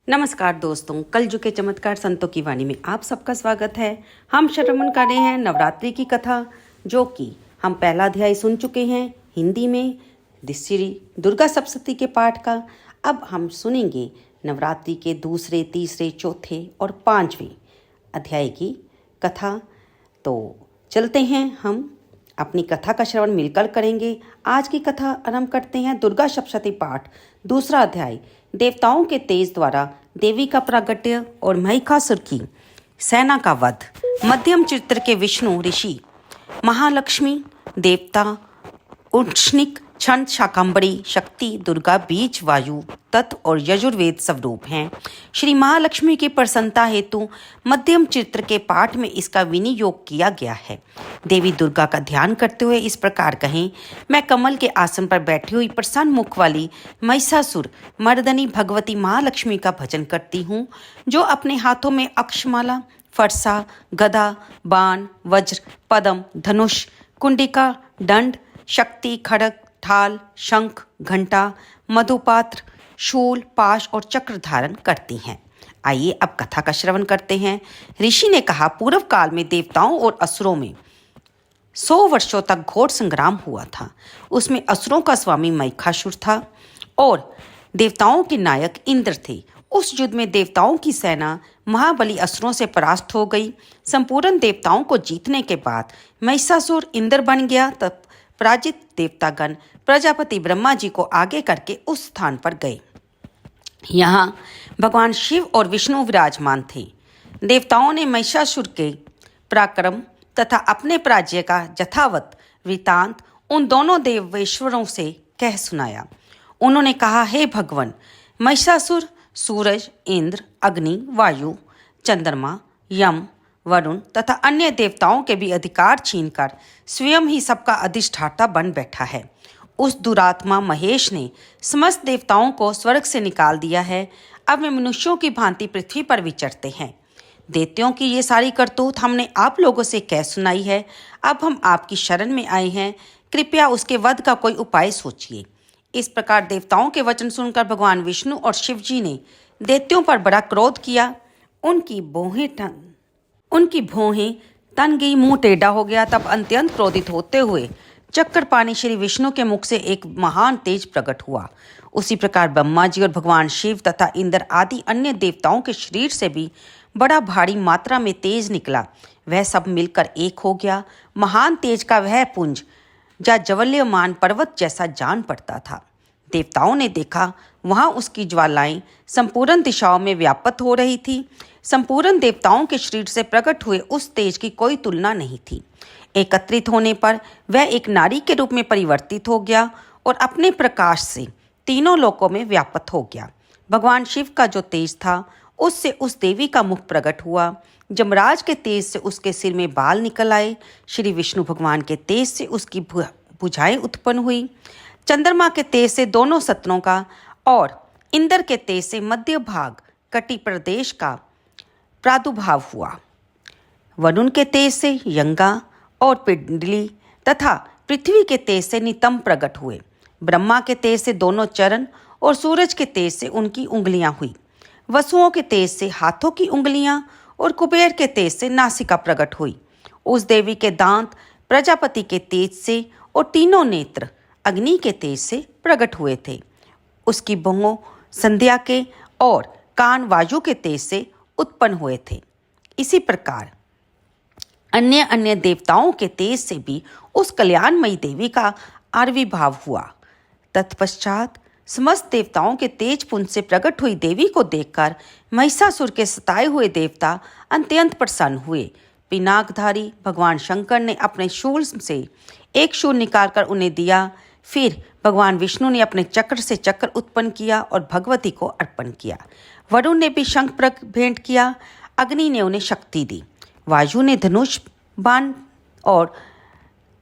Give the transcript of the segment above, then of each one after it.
नमस्कार दोस्तों, कलयुग के चमत्कार संतों की वाणी में आप सबका स्वागत है। हम श्रवण कर रहे हैं नवरात्रि की कथा, जो कि हम पहला अध्याय सुन चुके हैं हिंदी में श्री दुर्गा सप्तशती के पाठ का। अब हम सुनेंगे नवरात्रि के दूसरे, तीसरे, चौथे और पांचवें अध्याय की कथा। तो चलते हैं, हम अपनी कथा का श्रवण मिलकर करेंगे। आज की कथा आरंभ करते हैं। दुर्गा सप्तशती पाठ दूसरा अध्याय, देवताओं के तेज द्वारा देवी का प्रागट्य और महिषासुर की सेना का वध। मध्यम चित्र के विष्णु ऋषि, महालक्ष्मी देवता, उष्णिक, छंद, शाकंभरी, शक्ति, दुर्गा, बीज, वायु, तत्व और यजुर्वेद स्वरूप हैं। श्री महालक्ष्मी की प्रसन्नता हेतु मध्यम चित्र के पाठ में इसका विनियोग किया गया है। देवी दुर्गा का ध्यान करते हुए इस प्रकार कहें, मैं कमल के आसन पर बैठी हुई प्रसन्न मुख वाली महिषासुर मर्दनी भगवती महालक्ष्मी का भजन करती हूँ, जो अपने हाथों में अक्षमाला, फरसा, गदा, बाण, वज्र, पद्म, धनुष, कुंडिका, दंड, शक्ति, खड्ग, ढाल, शंख, घंटा, मधुपात्र, शूल, पाश और चक्र धारण करती हैं। आइए अब कथा का श्रवण करते हैं। ऋषि ने कहा, पूर्व काल में देवताओं और असुरों में 100 वर्षों तक घोर संग्राम हुआ था। उसमें असुरों का स्वामी महिषासुर था और देवताओं के नायक इंद्र थे। उस युद्ध में देवताओं की सेना महाबली असुरों से परास्त हो गई। संपूर्ण देवताओं को जीतने के बाद महिषासुर इंद्र बन गया। तब पराजित देवतागण प्रजापति ब्रह्मा जी को आगे करके उस स्थान पर गए। यहाँ भगवान शिव और विष्णु विराजमान थे। देवताओं ने महिषासुर के पराक्रम तथा अपने पराजय का यथावत वृतांत उन दोनों देवेश्वरों से कह सुनाया। उन्होंने कहा, हे भगवान, महिषासुर सूरज, इंद्र, अग्नि, वायु, चंद्रमा, यम, वरुण तथा अन्य देवताओं के भी अधिकार छीनकर स्वयं ही सबका अधिष्ठाता बन बैठा है। उस दुरात्मा महेश ने समस्त देवताओं को स्वर्ग से निकाल दिया है। अब वे मनुष्यों की भांति पृथ्वी पर विचरते हैं। दैत्यों की ये सारी करतूत हमने आप लोगों से कह सुनाई है। अब हम आपकी शरण में आए हैं, कृपया उसके वध का कोई उपाय सोचिए। इस प्रकार देवताओं के वचन सुनकर भगवान विष्णु और शिव जी ने दैत्यों पर बड़ा क्रोध किया। उनकी भौहें तन गई, मुंह टेढ़ा हो गया। तब अत्यंत क्रोधित होते हुए चक्रपाणी श्री विष्णु के मुख से एक महान तेज प्रकट हुआ। उसी प्रकार ब्रह्मा जी और भगवान शिव तथा इंद्र आदि अन्य देवताओं के शरीर से भी बड़ा भारी मात्रा में तेज निकला। वह सब मिलकर एक हो गया। महान तेज का वह पुंज ज्वल्यमान पर्वत जैसा जान पड़ता था। देवताओं ने देखा, वहां उसकी ज्वालाएं संपूर्ण दिशाओं में व्याप्त हो रही थी। संपूर्ण देवताओं के शरीर से प्रकट हुए उस तेज की कोई तुलना नहीं थी। एकत्रित होने पर वह एक नारी के रूप में परिवर्तित हो गया और अपने प्रकाश से तीनों लोकों में व्याप्त हो गया। भगवान शिव का जो तेज था, उससे उस देवी का मुख प्रकट हुआ। जमराज के तेज से उसके सिर में बाल निकल आए। श्री विष्णु भगवान के तेज से उसकी भुजाएं उत्पन्न हुई। चंद्रमा के तेज से दोनों सत्रों का और इंद्र के तेज से मध्य भाग कटी प्रदेश का प्रादुर्भाव हुआ। वरुण के तेज से यंगा और पिंडली तथा पृथ्वी के तेज से नितंब प्रकट हुए। ब्रह्मा के तेज से दोनों चरण और सूरज के तेज से उनकी उंगलियां हुई। वसुओं के तेज से हाथों की उंगलियां और कुबेर के तेज से नासिका प्रकट हुई। उस देवी के दांत प्रजापति के तेज से और तीनों नेत्र अग्नि के तेज से प्रकट हुए थे। उसकी भौं संध्या के और कान वायु के तेज से उत्पन्न हुए थे। इसी प्रकार अन्य अन्य देवताओं के तेज से भी उस कल्याणमयी देवी का आविर्भाव हुआ। तत्पश्चात समस्त देवताओं के तेज पुंज से प्रकट हुई देवी को देखकर महिषासुर के सताए हुए देवता अत्यंत प्रसन्न हुए। पिनाकधारी भगवान शंकर ने अपने शूल से एक शूल निकालकर उन्हें दिया। फिर भगवान विष्णु ने अपने चक्र से चक्र उत्पन्न किया और भगवती को अर्पण किया। वरुण ने भी शंख भेंट किया। अग्नि ने उन्हें शक्ति दी। वायु ने धनुष, बाण और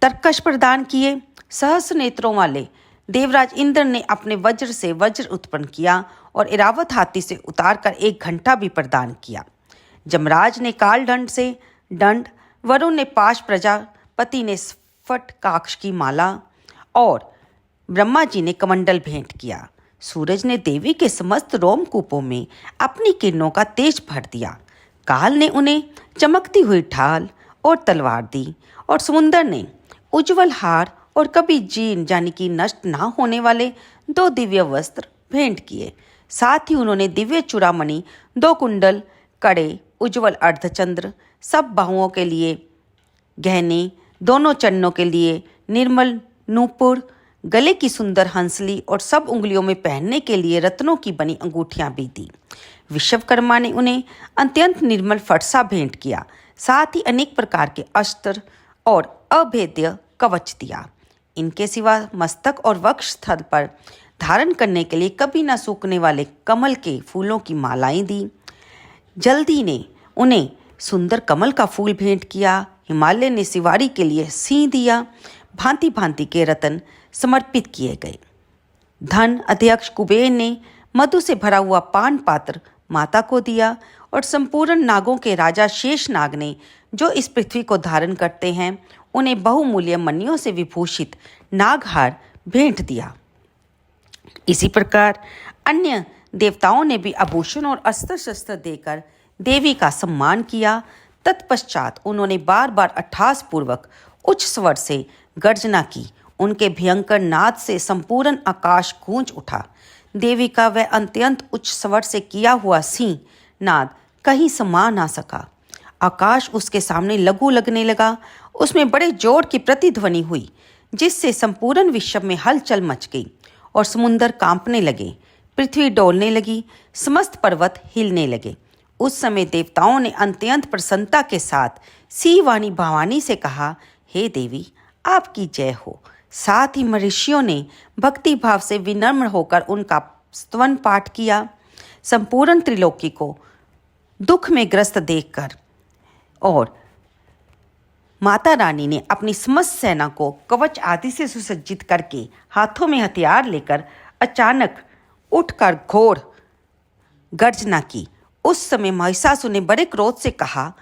तरकश प्रदान किए। सहस्र नेत्रों वाले देवराज इंद्र ने अपने वज्र से वज्र उत्पन्न किया और इरावत हाथी से उतारकर एक घंटा भी प्रदान किया। जमराज ने काल दंड से दंड, वरुण ने पाश, प्रजापति ने स्फट काक्ष की माला और ब्रह्मा जी ने कमंडल भेंट किया। सूरज ने देवी के समस्त रोमकूपों में अपनी किरणों का तेज भर दिया। काल ने उन्हें चमकती हुई ढाल और तलवार दी और समुंदर ने उज्जवल हार और कभी जीर्ण यानी कि नष्ट ना होने वाले 2 दिव्य वस्त्र भेंट किए। साथ ही उन्होंने दिव्य चूड़ामणि, 2 कुंडल, कड़े, उज्जवल अर्धचंद्र, सब बाहुओं के लिए गहने, दोनों चरणों के लिए निर्मल नूपुर, गले की सुंदर हंसली और सब उंगलियों में पहनने के लिए रत्नों की बनी अंगूठियां भी दी। विश्वकर्मा ने उन्हें अत्यंत निर्मल फरसा भेंट किया। साथ ही अनेक प्रकार के अस्त्र और अभेद्य कवच दिया। इनके सिवा मस्तक और वक्ष स्थल पर धारण करने के लिए कभी न सूखने वाले कमल के फूलों की मालाएं दी। जल्दी ने उन्हें सुंदर कमल का फूल भेंट किया। हिमालय ने सिवारी के लिए सिंह दिया। भांति भांति के रत्न समर्पित किए गए। धन अध्यक्ष कुबेर ने मधु से भरा हुआ पान पात्र माता को दिया और संपूर्ण नागों के राजा शेषनाग ने, जो इस पृथ्वी को धारण करते हैं, उन्हें बहुमूल्य मणियों से विभूषित नागहार भेंट दिया। इसी प्रकार अन्य देवताओं ने भी आभूषण और अस्त्र शस्त्र देकर देवी का सम्मान किया। तत्पश्चात उन्होंने बार बार अट्ठास पूर्वक उच्च स्वर से गर्जना की। उनके भयंकर नाद से संपूर्ण आकाश गूंज उठा। देवी का वह अत्यंत उच्च स्वर से किया हुआ सिंह नाद कहीं समा ना सका। आकाश उसके सामने लघु लगने लगा। उसमें बड़े जोर की प्रतिध्वनि हुई, जिससे संपूर्ण विश्व में हलचल मच गई और समुंदर कांपने लगे, पृथ्वी डोलने लगी, समस्त पर्वत हिलने लगे। उस समय देवताओं ने अत्यंत प्रसन्नता के साथ सीवानी भवानी से कहा, हे देवी, आपकी जय हो। साथ ही महर्षियों ने भक्ति भाव से विनम्र होकर उनका स्तवन पाठ किया। संपूर्ण त्रिलोकी को दुख में ग्रस्त देखकर और माता रानी ने अपनी समस्त सेना को कवच आदि से सुसज्जित करके हाथों में हथियार लेकर अचानक उठकर घोर गर्जना की। उस समय महिषासुर ने बड़े क्रोध से कहा,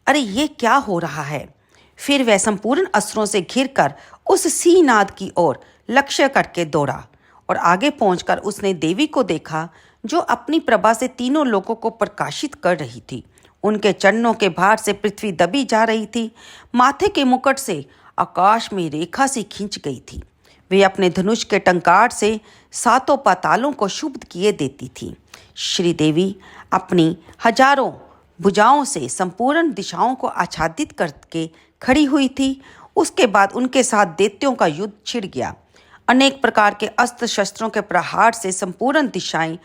अरे ये क्या हो रहा है? फिर वह संपूर्ण अस्त्रों से घिरकर उस सिंहनाद की ओर लक्ष्य करके दौड़ा और आगे पहुंचकर उसने देवी को देखा, जो अपनी प्रभा से तीनों लोगों को प्रकाशित कर रही थी। उनके चरणों के भार से पृथ्वी दबी जा रही थी। माथे के मुकुट से आकाश में रेखा सी खींच गई थी। वे अपने धनुष के टंकार से 7 पातालों को शुद्ध किए देती थी। श्री देवी अपनी हजारों भुजाओं से संपूर्ण दिशाओं को आच्छादित करके खड़ी हुई थी। उसके बाद उनके साथ दैत्यों का युद्ध छिड़ गया। अनेक प्रकार के अस्त्र शस्त्रों के प्रहार से संपूर्ण दिशाएं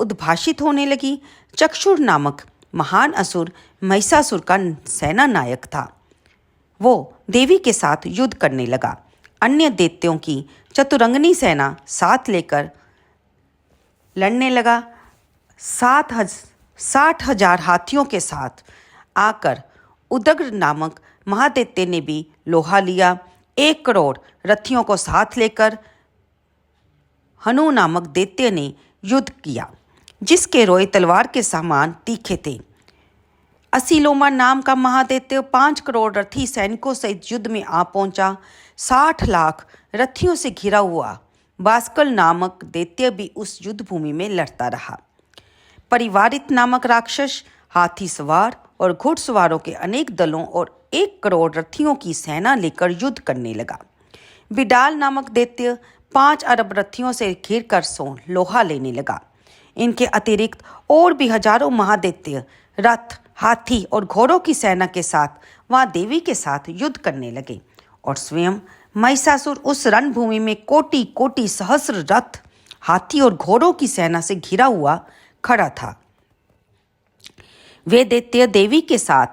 उद्भाषित होने लगी। चक्षुर नामक महान असुर महिषासुर का सेना नायक था। वो देवी के साथ युद्ध करने लगा। अन्य दैत्यों की चतुरंगनी सेना साथ लेकर लड़ने लगा। 60,000 हाथियों के साथ आकर उदग्र नामक महादैत्य ने भी लोहा लिया। 1 करोड़ रथियों को साथ लेकर हनु नामक दैत्य ने युद्ध किया, जिसके रोए तलवार के समान तीखे थे। असीलोमा नाम का महादैत्य 5 करोड़ रथी सैनिकों सहित युद्ध में आ पहुंचा। 60 लाख रथियों से घिरा हुआ बास्कल नामक दैत्य भी उस युद्ध भूमि में लड़ता रहा। परिवारित नामक राक्षस हाथी सवार और घुड़सवारों के अनेक दलों और 1 करोड़ रथियों की सेना लेकर युद्ध करने लगा। बिडाल नामक दैत्य 5 अरब रथियों से घिरकर लोहा लेने लगा। इनके अतिरिक्त और भी हजारों महादैत्य रथ, हाथी और घोड़ों की सेना के साथ वहां देवी के साथ युद्ध करने लगे और स्वयं महिषासुर उस रणभूमि में कोटि कोटि सहस्र रथ, हाथी और घोड़ों की सेना से घिरा हुआ खड़ा था। वे दैत्य देवी के साथ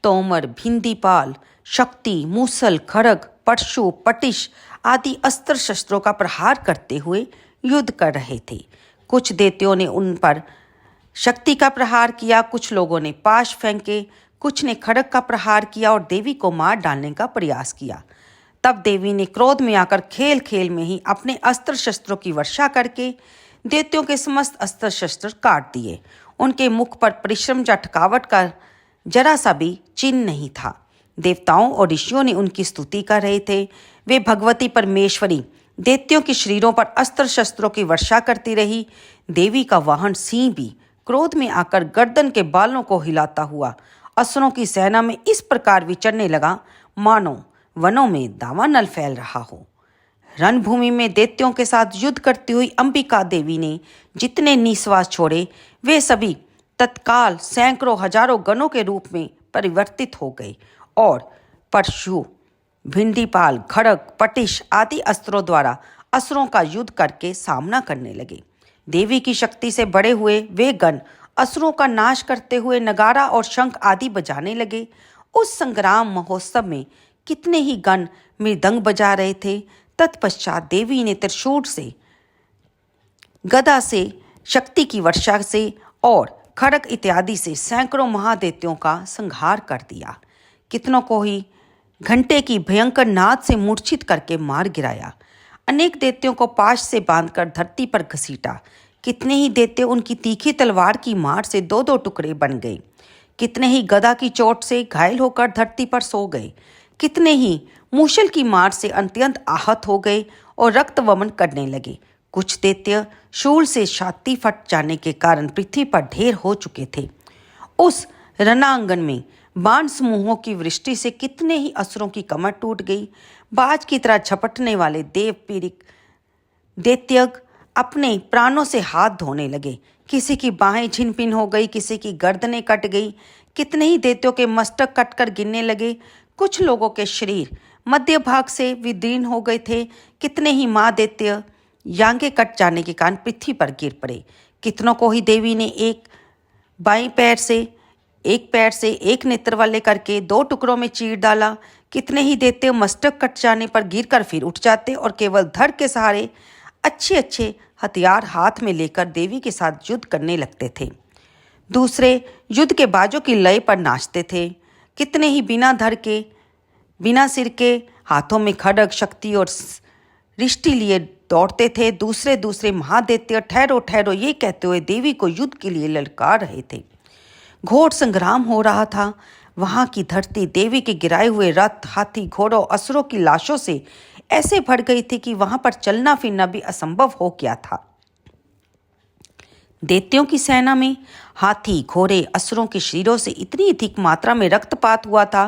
तोमर, भिंदीपाल, शक्ति, मूसल, खड़ग, परशु, पटिश आदि अस्त्र शस्त्रों का प्रहार करते हुए युद्ध कर रहे थे। कुछ दैत्यों ने उन पर शक्ति का प्रहार किया, कुछ लोगों ने पाश फेंके, कुछ ने खड़ग का प्रहार किया और देवी को मार डालने का प्रयास किया। तब देवी ने क्रोध में आकर खेल खेल में ही अपने अस्त्र शस्त्रों की वर्षा करके दैत्यों के समस्त अस्त्र शस्त्र काट दिए। उनके मुख पर परिश्रम या थकावट का जरा सा भी चिन्ह नहीं था। देवताओं और ऋषियों ने उनकी स्तुति कर रहे थे। वे भगवती परमेश्वरी दैत्यों के शरीरों पर अस्त्र शस्त्रों की वर्षा करती रही। देवी का वाहन सिंह भी क्रोध में आकर गर्दन के बालों को हिलाता हुआ असुरों की सेना में इस प्रकार विचरने लगा मानो वनों में दावानल फैल रहा हो। रणभूमि में दैत्यों के साथ युद्ध करती हुई अंबिका देवी ने जितने निश्वास छोड़े वे सभी तत्काल सैकड़ों हजारों गणों के रूप में परिवर्तित हो गए और परशु, भिंडीपाल, खड़ग, पटिश आदि अस्त्रों द्वारा असुरों का युद्ध करके सामना करने लगे। देवी की शक्ति से बड़े हुए वे गण असुरों का नाश करते हुए नगारा और शंख आदि बजाने लगे। उस संग्राम महोत्सव में कितने ही गण मृदंग बजा रहे थे। तत्पश्चात देवी ने त्रिशूल से, गदा से, शक्ति की वर्षा से और खड़ग इत्यादि से सैकड़ों महादैत्यों का संहार कर दिया। कितनों को ही घंटे की भयंकर नाद से मूर्छित करके मार गिराया। अनेक दैत्यों को पाश से बांधकर धरती पर घसीटा। कितने ही दैत्य उनकी तीखी तलवार की मार से दो दो टुकड़े बन गए। कितने ही गदा की चोट से घायल होकर धरती पर सो गए। कितने ही मूसल की मार से अत्यंत आहत हो गए और रक्त वमन करने लगे। कुछ दैत्य शूल से छाती फट जाने के कारण पृथ्वी पर ढेर हो चुके थे। उस रणांगन में बाण समूहों की वृष्टि से कितने ही असुरों की कमर टूट गई। बाज की तरह झपटने वाले देव पीड़ित दैत्यग अपने प्राणों से हाथ धोने लगे। किसी की बाहें छिन-भिन हो गई, किसी की गर्दनें कट गई। कितने ही दैत्यों के मस्तक कटकर गिरने लगे। कुछ लोगों के शरीर मध्य भाग से विदीर्ण हो गए थे। कितने ही माँ दैत्य यांगे कट जाने के कारण पृथ्वी पर गिर पड़े। कितनों को ही देवी ने एक पैर से एक नेत्र वाले करके दो टुकड़ों में चीर डाला। कितने ही दैत्य मस्तक कट जाने पर गिरकर फिर उठ जाते और केवल धड़ के सहारे अच्छे अच्छे हथियार हाथ में लेकर देवी के साथ युद्ध करने लगते थे। दूसरे युद्ध के बाजों की लय पर नाचते थे। कितने ही बिना धड़ के, बिना सिर के, हाथों में खड्ग, शक्ति और रिष्टि लिए दौड़ते थे। दूसरे दूसरे महादैत्य ठहरो ठहरो ये कहते हुए देवी को युद्ध के लिए ललकार रहे थे। घोर संग्राम हो रहा था। वहां की धरती देवी के गिराए हुए रथ, हाथी, घोड़ों, असुरों की लाशों से ऐसे भर गई थी कि वहां पर चलना फिरना भी असंभव हो गया था। दैत्यों की सेना में हाथी, घोड़े, असुरों के शरीरों से इतनी अधिक मात्रा में रक्तपात हुआ था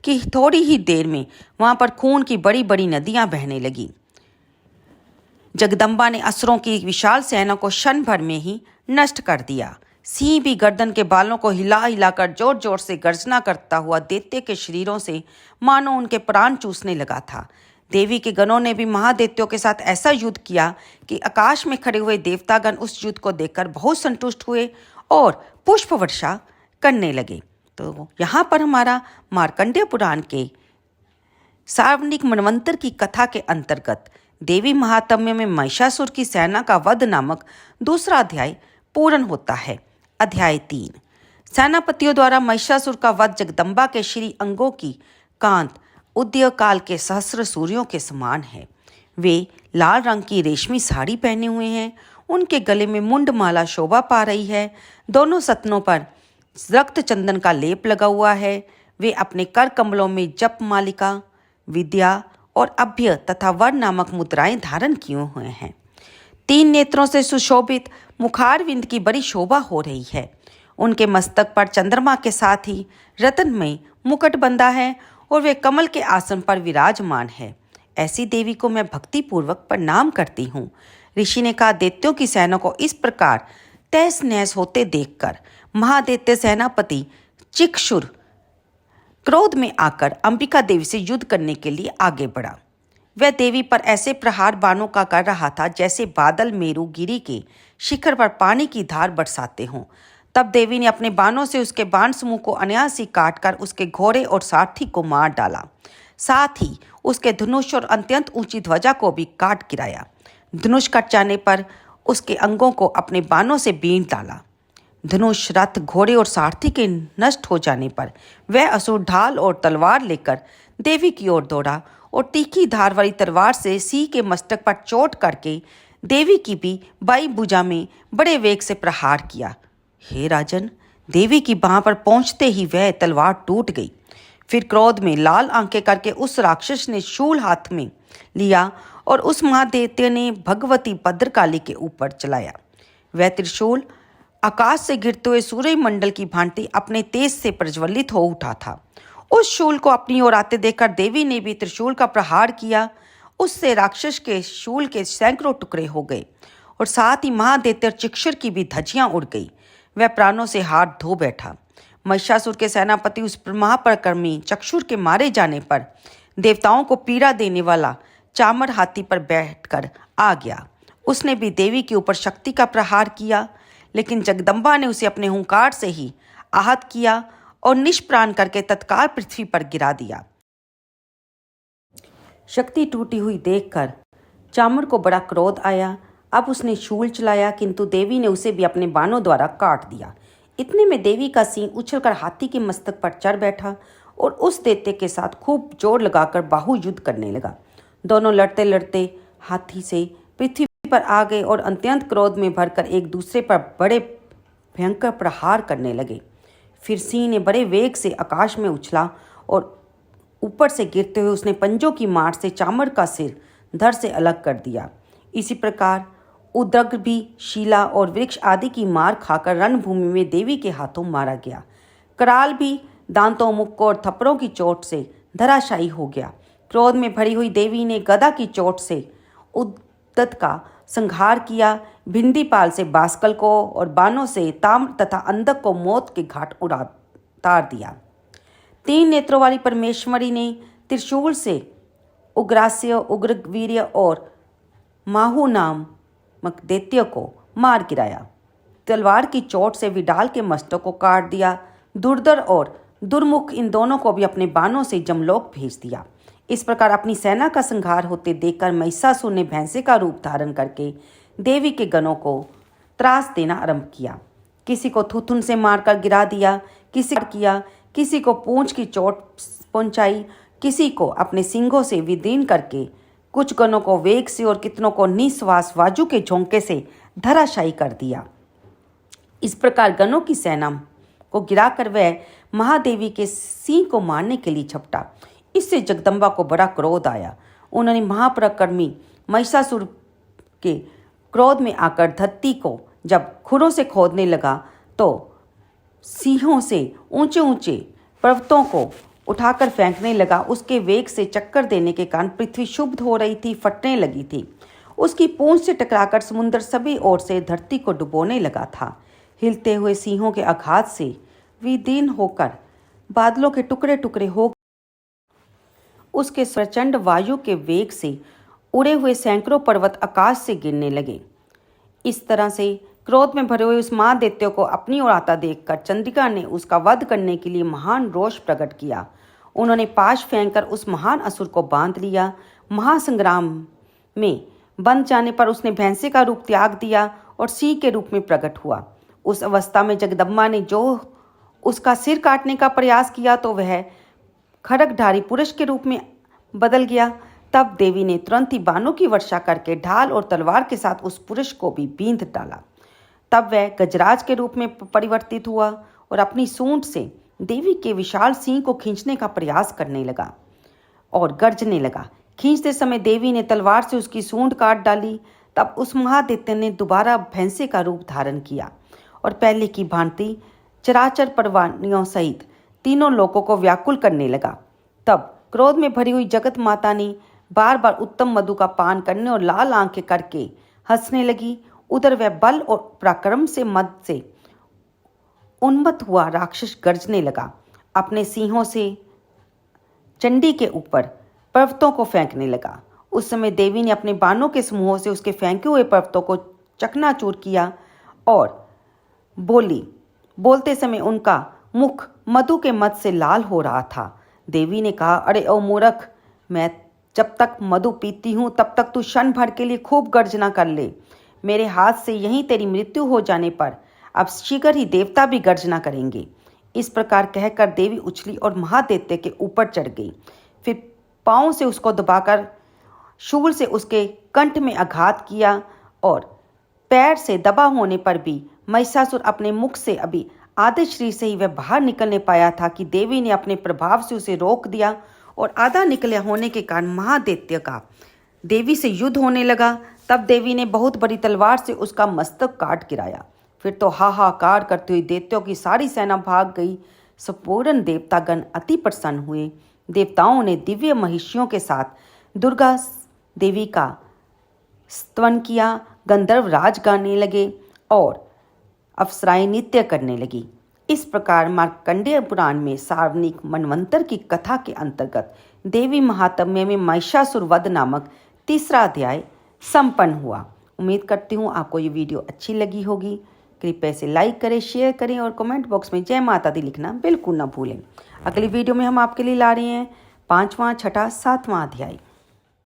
कि थोड़ी ही देर में वहां पर खून की बड़ी बड़ी नदियां बहने लगी। जगदम्बा ने असुरों की विशाल सेना को क्षण भर में ही नष्ट कर दिया। सिंह भी गर्दन के बालों को हिला हिलाकर जोर जोर से गर्जना करता हुआ दैत्य के शरीरों से मानो उनके प्राण चूसने लगा था। देवी के गणों ने भी महादैत्यों के साथ ऐसा युद्ध किया कि आकाश में खड़े हुए देवतागण उस युद्ध को देखकर बहुत संतुष्ट हुए और पुष्प वर्षा करने लगे। तो यहाँ पर हमारा मार्कंडेय पुराण के सार्वनिक मनवंतर की कथा के अंतर्गत देवी महात्म्य में महिषासुर की सेना का वध नामक दूसरा अध्याय पूर्ण होता है। अध्याय 3 सेनापतियों द्वारा महिषासुर का वध जगदम्बा के श्री अंगों की कांत उदय काल के सहस्र सूर्यों के समान है। वे लाल रंग की रेशमी साड़ी पहने हुए हैं। उनके गले में मुंडमाला शोभा पा रही है। दोनों सतनों पर रक्त चंदन का लेप लगा हुआ है। वे अपने कर कमलों में जप मालिका, विद्या और अभ्य तथा वर नामक मुद्राएं धारण किए हुए हैं। 3 नेत्रों से सुशोभित मुखारविंद की बड़ी शोभा हो रही है। उनके मस्तक पर चंद्रमा के साथ ही रत्नमय मुकुट बंधा है और वे कमल के आसन पर विराजमान है। ऐसी देवी को मैं भक्तिपूर्वक प्रणाम करती हूँ। ऋषि ने कहा, दैत्यों की सेना को इस प्रकार तहस नहस होते देखकर महादैत्य सेनापति चिक्षुर क्रोध में आकर अंबिका देवी से युद्ध करने के लिए आगे बढ़ा। वह देवी पर ऐसे प्रहार बाणों का कर रहा था जैसे बादल मेरू गिरी के शिखर पर पानी की धार बरसाते हों। तब देवी ने अपने बाणों से उसके बाण समूह को अनायास ही काटकर उसके घोड़े और सारथी को मार डाला। साथ ही उसके धनुष और अत्यंत ऊंची ध्वजा को भी काट गिराया। धनुष कट जाने पर उसके अंगों को अपने बाणों से बीन डाला। धनुष, रथ, घोड़े और सारथी के नष्ट हो जाने पर वह असुर ढाल और तलवार लेकर देवी की ओर दौड़ा और तीखी धार वाली तलवार से सिंह के मस्तक पर चोट करके देवी की भी बाई भुजा में बड़े वेग से प्रहार किया। हे राजन, देवी की बाह पर पहुंचते ही वह तलवार टूट गई। फिर क्रोध में लाल आंखें करके उस राक्षस ने शूल हाथ में लिया और उस महादैत्य ने भगवती भद्रकाली के ऊपर चलाया। वह त्रिशूल आकाश से गिरते हुए सूर्यमंडल की भांति अपने तेज से प्रज्वलित हो उठा था। उस शूल को अपनी ओर आते देखकर देवी ने भी त्रिशूल का प्रहार किया। उससे राक्षस के शूल के सैकड़ों टुकड़े हो गए और साथ ही महादैत्य चिक्षर की भी धज्जियां उड़ गई। वह प्राणों से हाथ धो बैठा। महिषासुर के सेनापति उस महापराक्रमी चक्षुर के मारे जाने पर देवताओं को पीड़ा देने वाला चामर हाथी पर बैठकर आ गया। उसने भी देवी के ऊपर शक्ति का प्रहार किया, लेकिन जगदम्बा ने उसे अपने हुंकार से ही आहत किया और निष्प्राण करके तत्काल पृथ्वी पर गिरा दिया। शक्ति टूटी हुई देखकर चामर को बड़ा क्रोध आया। अब उसने शूल चलाया, किंतु देवी ने उसे भी अपने बाणों द्वारा काट दिया। इतने में देवी का सिंह उछलकर हाथी के मस्तक पर चढ़ बैठा और उस दैत्य के साथ खूब जोर लगाकर बाहु युद्ध करने लगा। दोनों लड़ते लड़ते हाथी से पृथ्वी पर आ गए और अत्यंत क्रोध में भरकर एक दूसरे पर बड़े भयंकर प्रहार करने लगे। फिर सिंह ने बड़े वेग से आकाश में उछला और ऊपर से गिरते हुए उसने पंजों की मार से चामर का सिर धड़ से अलग कर दिया। इसी प्रकार उद्रग भी शीला और वृक्ष आदि की मार खाकर रणभूमि में देवी के हाथों मारा गया। कराल भी दांतों, मुक्कों और थप्पड़ों की चोट से धराशायी हो गया। क्रोध में भरी हुई देवी ने गदा की चोट से उद्दत का संहार किया। भिंडीपाल से बास्कल को और बाणों से ताम्र तथा अंधक को मौत के घाट उतार दिया। 3 नेत्रों वाली परमेश्वरी ने त्रिशूल से उग्रास्य, उग्रवीर्य और माहू नामक दैत्य को मार गिराया। तलवार की चोट से विडाल के मस्तक को काट दिया। दुर्धर और दुर्मुख इन दोनों को भी अपने बाणों से जमलोक भेज दिया। इस प्रकार अपनी सेना का संहार होते देखकर महिषासुर ने भैंसे का रूप धारण करके देवी के गणों को त्रास देना आरंभ किया। किसी को थुथुन से मारकर गिरा दिया, किसी को पूंछ की चोट पहुंचाई, किसी को अपने सिंगों से विदीर्ण करके, कुछ गणों को वेग से और कितनों को निश्वास वाजु के झोंके से धराशायी कर दिया। इस प्रकार गणों की सेना को गिराकर वह महादेवी के सिंह को मारने के लिए झपटा। इससे जगदम्बा को बड़ा क्रोध आया। उन्होंने महापराक्रमी महिषासुर के क्रोध में आकर धरती को जब खुरों से खोदने लगा तो सिंहों से ऊंचे ऊंचे पर्वतों को उठाकर फेंकने लगा। उसके वेग से चक्कर देने के कारण पृथ्वी क्षुब्ध हो रही थी, फटने लगी थी। उसकी पूंछ से टकराकर समुद्र सभी ओर से धरती को डुबोने लगा था। हिलते हुए सिंहों के आघात से विदीर्ण होकर बादलों के टुकड़े टुकड़े हो उसके प्रचंड वायु के वेग से उड़े हुए सैकड़ों पर्वत आकाश से गिरने लगे। इस तरह से क्रोध में भरे हुए उस महादैत्य को अपनी ओर आता देखकर चंद्रिका ने उसका वध करने के लिए महान रोष प्रकट किया। उन्होंने पाश फेंककर उस महान असुर को बांध लिया। महासंग्राम में बंध जाने पर उसने भैंसे का रूप त्याग दिया और सिंह के रूप में प्रकट हुआ। उस अवस्था में जगदम्बा ने जो उसका सिर काटने का प्रयास किया तो वह खड्गधारी पुरुष के रूप में बदल गया। तब देवी ने तुरंत ही बाणों की वर्षा करके ढाल और तलवार के साथ उस पुरुष को भी बींध डाला। तब वह गजराज के रूप में परिवर्तित हुआ और अपनी सूंड से देवी के विशाल सिंह को खींचने का प्रयास करने लगा और गर्जने लगा। खींचते समय देवी ने तलवार से उसकी सूंड काट डाली। तब उस महादैत्य ने दोबारा भैंसे का रूप धारण किया और पहले की भांति चराचर परवानियों सहित तीनों लोगों को व्याकुल करने लगा। तब क्रोध में भरी हुई जगत माता ने बार बार उत्तम मधु का पान करने और लाल आंखें करके हंसने लगी। उधर वह बल और पराक्रम से मद से उन्मत्त हुआ राक्षस गर्जने लगा। अपने सिंहों से चंडी के ऊपर पर्वतों को फेंकने लगा। उस समय देवी ने अपने बाणों के समूहों से उसके फेंके हुए पर्वतों को चकनाचूर किया और बोलते समय उनका मुख मधु के मद से लाल हो रहा था। देवी ने कहा, अरे ओ मूर्ख, मैं जब तक मधु पीती हूँ तब तक तू क्षण भर के लिए खूब गर्जना कर ले। मेरे हाथ से यहीं तेरी मृत्यु हो जाने पर अब शीघ्र ही देवता भी गर्जना करेंगे। इस प्रकार कहकर देवी उछली और महादैत्य के ऊपर चढ़ गई। फिर पाँव से उसको दबाकर शूल से उसके कंठ में आघात किया और पैर से दबा होने पर भी महिषासुर अपने मुख से अभी आधे शरीर से ही वह बाहर निकलने पाया था कि देवी ने अपने प्रभाव से उसे रोक दिया और आधा निकले होने के कारण महादैत्य का देवी से युद्ध होने लगा। तब देवी ने बहुत बड़ी तलवार से उसका मस्तक काट गिराया। फिर तो हाहाकार करती हुई दैत्यों की सारी सेना भाग गई। संपूर्ण देवतागण अति प्रसन्न हुए। देवताओं ने दिव्य महिषियों के साथ दुर्गा देवी का स्तवन किया। गंधर्व राज गाने लगे और अप्सराएं नृत्य करने लगी। इस प्रकार मार्कंडेय पुराण में सार्वजनिक मनवंतर की कथा के अंतर्गत देवी महात्म्य में महिषासुर वध नामक तीसरा अध्याय संपन्न हुआ। उम्मीद करती हूँ आपको ये वीडियो अच्छी लगी होगी। कृपया इसे लाइक करें, शेयर करें और कमेंट बॉक्स में जय माता दी लिखना बिल्कुल ना भूलें। अगली वीडियो में हम आपके लिए ला रहे हैं 5वां, 6ठा, 7वां अध्याय।